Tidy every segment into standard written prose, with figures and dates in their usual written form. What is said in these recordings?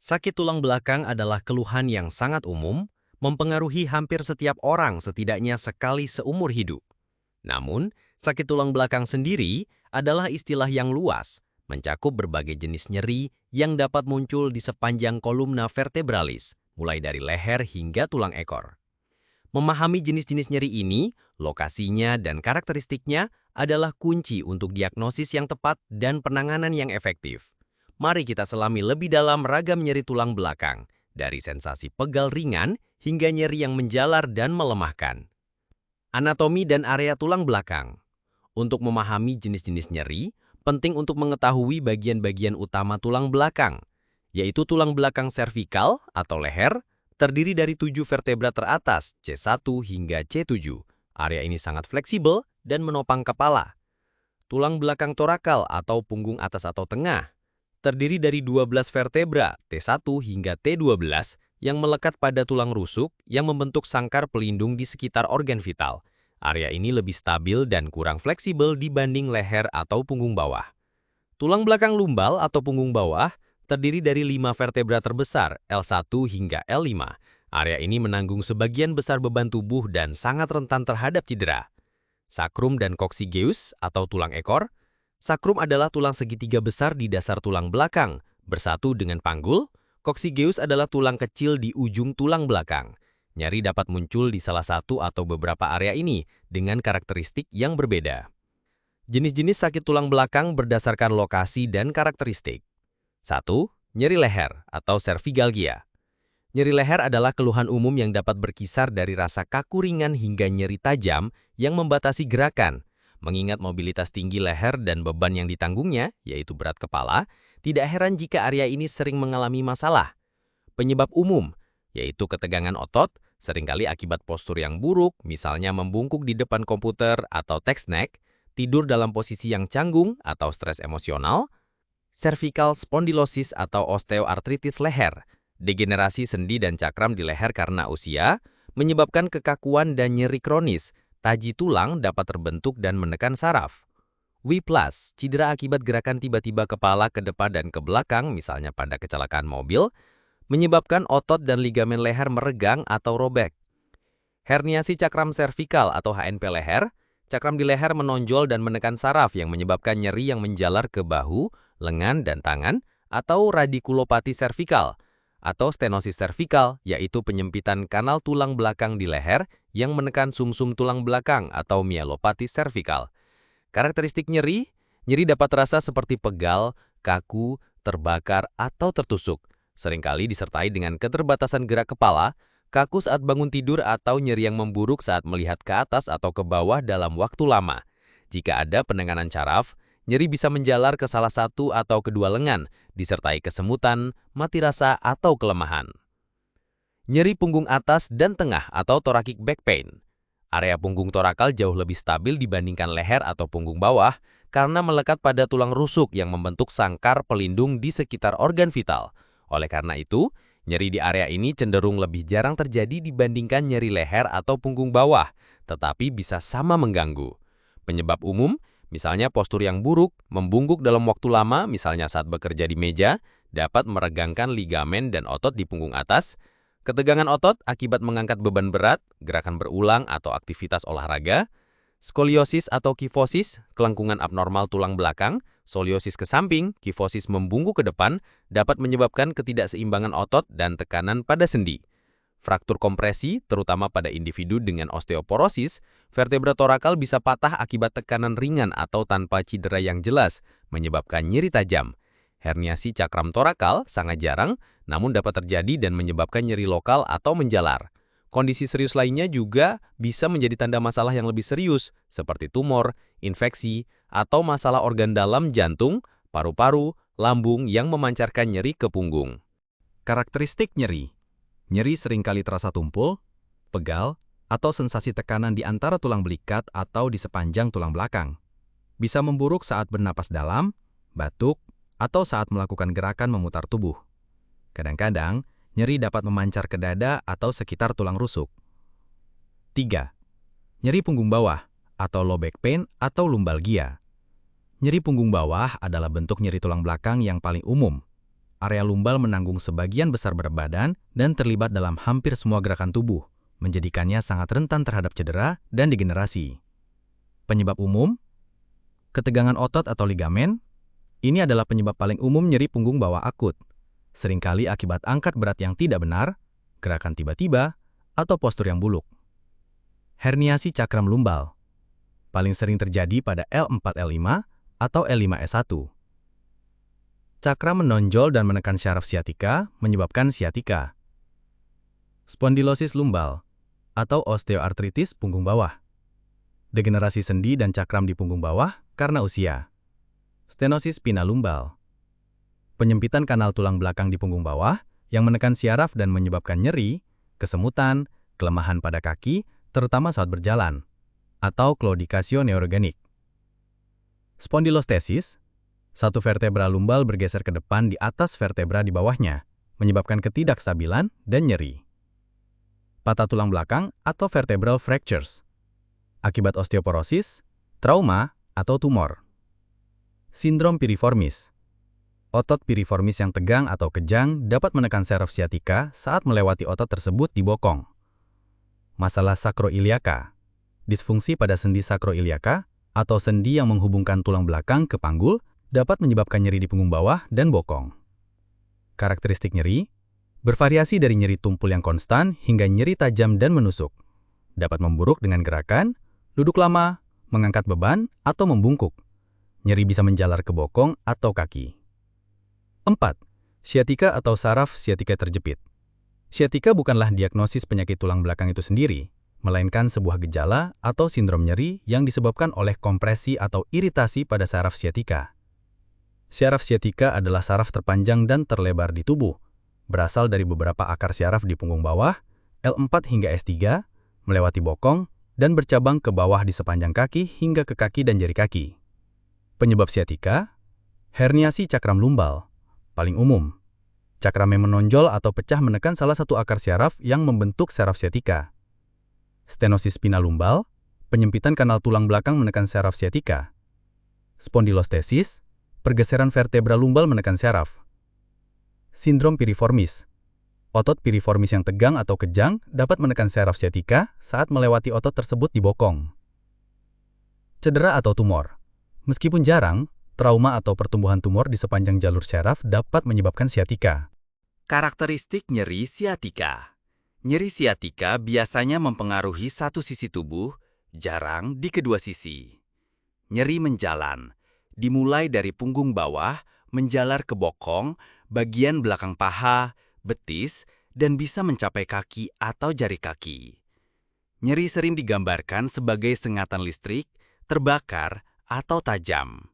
Sakit tulang belakang adalah keluhan yang sangat umum, mempengaruhi hampir setiap orang setidaknya sekali seumur hidup. Namun, sakit tulang belakang sendiri adalah istilah yang luas, mencakup berbagai jenis nyeri yang dapat muncul di sepanjang kolumna vertebralis, mulai dari leher hingga tulang ekor. Memahami jenis-jenis nyeri ini, lokasinya, dan karakteristiknya adalah kunci untuk diagnosis yang tepat dan penanganan yang efektif. Mari kita selami lebih dalam ragam nyeri tulang belakang, dari sensasi pegal ringan hingga nyeri yang menjalar dan melemahkan. Anatomi dan area tulang belakang. Untuk memahami jenis-jenis nyeri, penting untuk mengetahui bagian-bagian utama tulang belakang, yaitu tulang belakang servikal atau leher, terdiri dari 7 vertebra teratas, C1 hingga C7. Area ini sangat fleksibel dan menopang kepala. Tulang belakang torakal atau punggung atas atau tengah, terdiri dari 12 vertebra, T1 hingga T12, yang melekat pada tulang rusuk yang membentuk sangkar pelindung di sekitar organ vital. Area ini lebih stabil dan kurang fleksibel dibanding leher atau punggung bawah. Tulang belakang lumbal atau punggung bawah terdiri dari 5 vertebra terbesar, L1 hingga L5. Area ini menanggung sebagian besar beban tubuh dan sangat rentan terhadap cedera. Sakrum dan coccygeus atau tulang ekor. Sakrum adalah tulang segitiga besar di dasar tulang belakang, bersatu dengan panggul. Coccygeus adalah tulang kecil di ujung tulang belakang. Nyeri dapat muncul di salah satu atau beberapa area ini dengan karakteristik yang berbeda. Jenis-jenis sakit tulang belakang berdasarkan lokasi dan karakteristik. 1. Nyeri leher atau cervicalgia. Nyeri leher adalah keluhan umum yang dapat berkisar dari rasa kaku ringan hingga nyeri tajam yang membatasi gerakan. Mengingat mobilitas tinggi leher dan beban yang ditanggungnya, yaitu berat kepala, tidak heran jika area ini sering mengalami masalah. Penyebab umum, yaitu ketegangan otot, seringkali akibat postur yang buruk, misalnya membungkuk di depan komputer atau text neck, tidur dalam posisi yang canggung atau stres emosional, cervical spondylosis atau osteoartritis leher, degenerasi sendi dan cakram di leher karena usia, menyebabkan kekakuan dan nyeri kronis. Taji tulang dapat terbentuk dan menekan saraf. Whiplash, cedera akibat gerakan tiba-tiba kepala ke depan dan ke belakang, misalnya pada kecelakaan mobil, menyebabkan otot dan ligamen leher meregang atau robek. Herniasi cakram servikal atau HNP leher, cakram di leher menonjol dan menekan saraf yang menyebabkan nyeri yang menjalar ke bahu, lengan, dan tangan, atau radikulopati servikal, atau stenosis servikal, yaitu penyempitan kanal tulang belakang di leher yang menekan sumsum tulang belakang atau myelopati servikal. Karakteristik nyeri dapat terasa seperti pegal, kaku, terbakar, atau tertusuk. Seringkali disertai dengan keterbatasan gerak kepala, kaku saat bangun tidur atau nyeri yang memburuk saat melihat ke atas atau ke bawah dalam waktu lama. Jika ada penanganan saraf, nyeri bisa menjalar ke salah satu atau kedua lengan, disertai kesemutan, mati rasa, atau kelemahan. Nyeri punggung atas dan tengah atau thoracic back pain. Area punggung torakal jauh lebih stabil dibandingkan leher atau punggung bawah karena melekat pada tulang rusuk yang membentuk sangkar pelindung di sekitar organ vital. Oleh karena itu, nyeri di area ini cenderung lebih jarang terjadi dibandingkan nyeri leher atau punggung bawah, tetapi bisa sama mengganggu. Penyebab umum, misalnya postur yang buruk, membungkuk dalam waktu lama, misalnya saat bekerja di meja, dapat meregangkan ligamen dan otot di punggung atas. Ketegangan otot akibat mengangkat beban berat, gerakan berulang atau aktivitas olahraga. Skoliosis atau kifosis, kelengkungan abnormal tulang belakang. Skoliosis ke samping, kifosis membungkuk ke depan, dapat menyebabkan ketidakseimbangan otot dan tekanan pada sendi. Fraktur kompresi, terutama pada individu dengan osteoporosis, vertebra torakal bisa patah akibat tekanan ringan atau tanpa cedera yang jelas, menyebabkan nyeri tajam. Herniasi cakram torakal sangat jarang, namun dapat terjadi dan menyebabkan nyeri lokal atau menjalar. Kondisi serius lainnya juga bisa menjadi tanda masalah yang lebih serius, seperti tumor, infeksi, atau masalah organ dalam jantung, paru-paru, lambung yang memancarkan nyeri ke punggung. Karakteristik nyeri. Nyeri seringkali terasa tumpul, pegal, atau sensasi tekanan di antara tulang belikat atau di sepanjang tulang belakang. Bisa memburuk saat bernapas dalam, batuk, atau saat melakukan gerakan memutar tubuh. Kadang-kadang, nyeri dapat memancar ke dada atau sekitar tulang rusuk. 3. Nyeri punggung bawah atau low back pain atau lumbalgia. Nyeri punggung bawah adalah bentuk nyeri tulang belakang yang paling umum. area lumbal menanggung sebagian besar berat badan dan terlibat dalam hampir semua gerakan tubuh, menjadikannya sangat rentan terhadap cedera dan degenerasi. Penyebab umum, ketegangan otot atau ligamen. Ini adalah penyebab paling umum nyeri punggung bawah akut, seringkali akibat angkat berat yang tidak benar, gerakan tiba-tiba, atau postur yang buluk. Herniasi cakram lumbal, paling sering terjadi pada L4-L5 atau L5-S1. Cakram menonjol dan menekan syaraf siatika menyebabkan siatika. Spondilosis lumbal, atau osteoartritis punggung bawah. Degenerasi sendi dan cakram di punggung bawah karena usia. Stenosis spina lumbal, penyempitan kanal tulang belakang di punggung bawah yang menekan syaraf dan menyebabkan nyeri, kesemutan, kelemahan pada kaki, terutama saat berjalan, atau claudicatio neurogenic. Spondilostesis, satu vertebra lumbal bergeser ke depan di atas vertebra di bawahnya, menyebabkan ketidakstabilan dan nyeri. Patah tulang belakang atau vertebral fractures, akibat osteoporosis, trauma, atau tumor. Sindrom piriformis, otot piriformis yang tegang atau kejang dapat menekan syaraf siatika saat melewati otot tersebut di bokong. Masalah sakroiliaka, disfungsi pada sendi sakroiliaka atau sendi yang menghubungkan tulang belakang ke panggul dapat menyebabkan nyeri di punggung bawah dan bokong. Karakteristik nyeri, bervariasi dari nyeri tumpul yang konstan hingga nyeri tajam dan menusuk. Dapat memburuk dengan gerakan, duduk lama, mengangkat beban, atau membungkuk. Nyeri bisa menjalar ke bokong atau kaki. 4. Siatika atau saraf siatika terjepit. Siatika bukanlah diagnosis penyakit tulang belakang itu sendiri, melainkan sebuah gejala atau sindrom nyeri yang disebabkan oleh kompresi atau iritasi pada saraf siatika. Syaraf siatika adalah saraf terpanjang dan terlebar di tubuh, berasal dari beberapa akar syaraf di punggung bawah, L4 hingga S3, melewati bokong, dan bercabang ke bawah di sepanjang kaki hingga ke kaki dan jari kaki. Penyebab siatika, herniasi cakram lumbal, paling umum. Cakram yang menonjol atau pecah menekan salah satu akar syaraf yang membentuk syaraf siatika. Stenosis spina lumbal, penyempitan kanal tulang belakang menekan syaraf siatika. Spondilostesis, pergeseran vertebra lumbal menekan syaraf. Sindrom piriformis, otot piriformis yang tegang atau kejang dapat menekan syaraf siatika saat melewati otot tersebut di bokong. Cedera atau tumor, meskipun jarang, trauma atau pertumbuhan tumor di sepanjang jalur syaraf dapat menyebabkan siatika. Karakteristik nyeri siatika. Nyeri siatika biasanya mempengaruhi satu sisi tubuh, jarang di kedua sisi. Nyeri menjalan, dimulai dari punggung bawah, menjalar ke bokong, bagian belakang paha, betis, dan bisa mencapai kaki atau jari kaki. Nyeri sering digambarkan sebagai sengatan listrik, terbakar, atau tajam.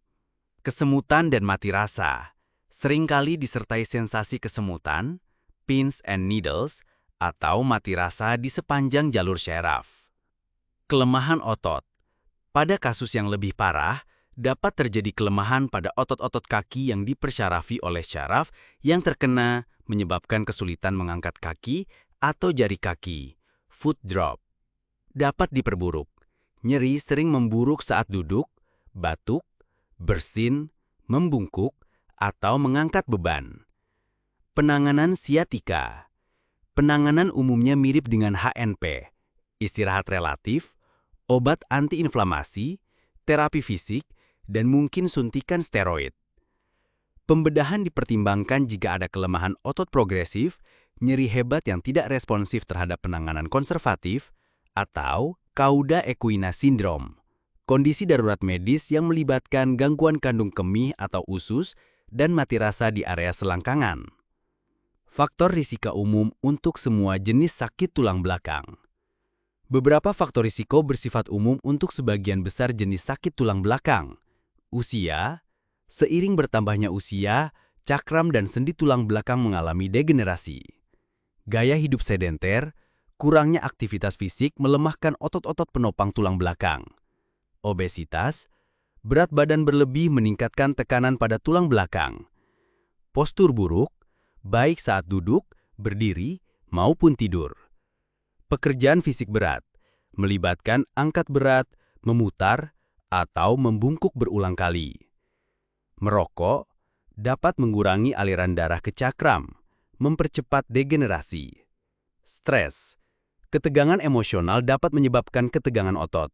Kesemutan dan mati rasa, seringkali disertai sensasi kesemutan, pins and needles, atau mati rasa di sepanjang jalur syaraf. Kelemahan otot. Pada kasus yang lebih parah, dapat terjadi kelemahan pada otot-otot kaki yang dipersyarafi oleh syaraf yang terkena menyebabkan kesulitan mengangkat kaki atau jari kaki, foot drop. Dapat diperburuk. Nyeri sering memburuk saat duduk, batuk, bersin, membungkuk, atau mengangkat beban. Penanganan siatika. Penanganan umumnya mirip dengan HNP, istirahat relatif, obat antiinflamasi, terapi fisik, dan mungkin suntikan steroid. Pembedahan dipertimbangkan jika ada kelemahan otot progresif, nyeri hebat yang tidak responsif terhadap penanganan konservatif, atau cauda equina syndrome, kondisi darurat medis yang melibatkan gangguan kandung kemih atau usus dan mati rasa di area selangkangan. Faktor risiko umum untuk semua jenis sakit tulang belakang. Beberapa faktor risiko bersifat umum untuk sebagian besar jenis sakit tulang belakang. Usia, seiring bertambahnya usia, cakram dan sendi tulang belakang mengalami degenerasi. Gaya hidup sedenter, kurangnya aktivitas fisik melemahkan otot-otot penopang tulang belakang. Obesitas, berat badan berlebih meningkatkan tekanan pada tulang belakang. Postur buruk, baik saat duduk, berdiri, maupun tidur. Pekerjaan fisik berat, melibatkan angkat berat, memutar, atau membungkuk berulang kali. Merokok, dapat mengurangi aliran darah ke cakram, mempercepat degenerasi. Stres. Ketegangan emosional dapat menyebabkan ketegangan otot.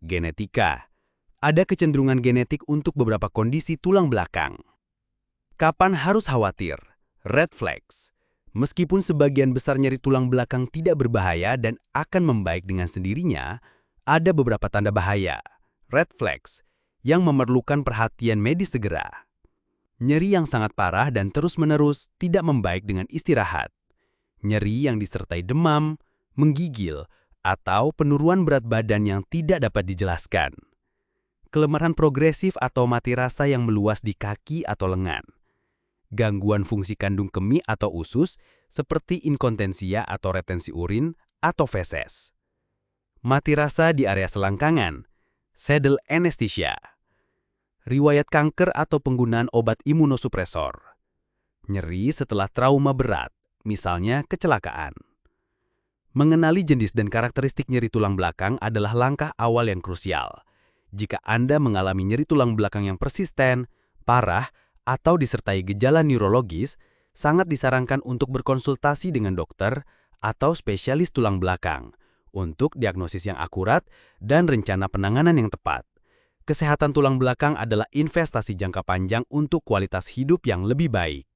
Genetika. Ada kecenderungan genetik untuk beberapa kondisi tulang belakang. Kapan harus khawatir? Red flags. Meskipun sebagian besar nyeri tulang belakang tidak berbahaya dan akan membaik dengan sendirinya, ada beberapa tanda bahaya, red flags, yang memerlukan perhatian medis segera. Nyeri yang sangat parah dan terus-menerus tidak membaik dengan istirahat. Nyeri yang disertai demam, menggigil, atau penurunan berat badan yang tidak dapat dijelaskan. Kelemahan progresif atau mati rasa yang meluas di kaki atau lengan. Gangguan fungsi kandung kemih atau usus seperti inkontensia atau retensi urin atau feses. Mati rasa di area selangkangan, saddle anesthesia. Riwayat kanker atau penggunaan obat imunosupresor. Nyeri setelah trauma berat, misalnya kecelakaan. Mengenali jenis dan karakteristik nyeri tulang belakang adalah langkah awal yang krusial. Jika Anda mengalami nyeri tulang belakang yang persisten, parah, atau disertai gejala neurologis, sangat disarankan untuk berkonsultasi dengan dokter atau spesialis tulang belakang untuk diagnosis yang akurat dan rencana penanganan yang tepat. Kesehatan tulang belakang adalah investasi jangka panjang untuk kualitas hidup yang lebih baik.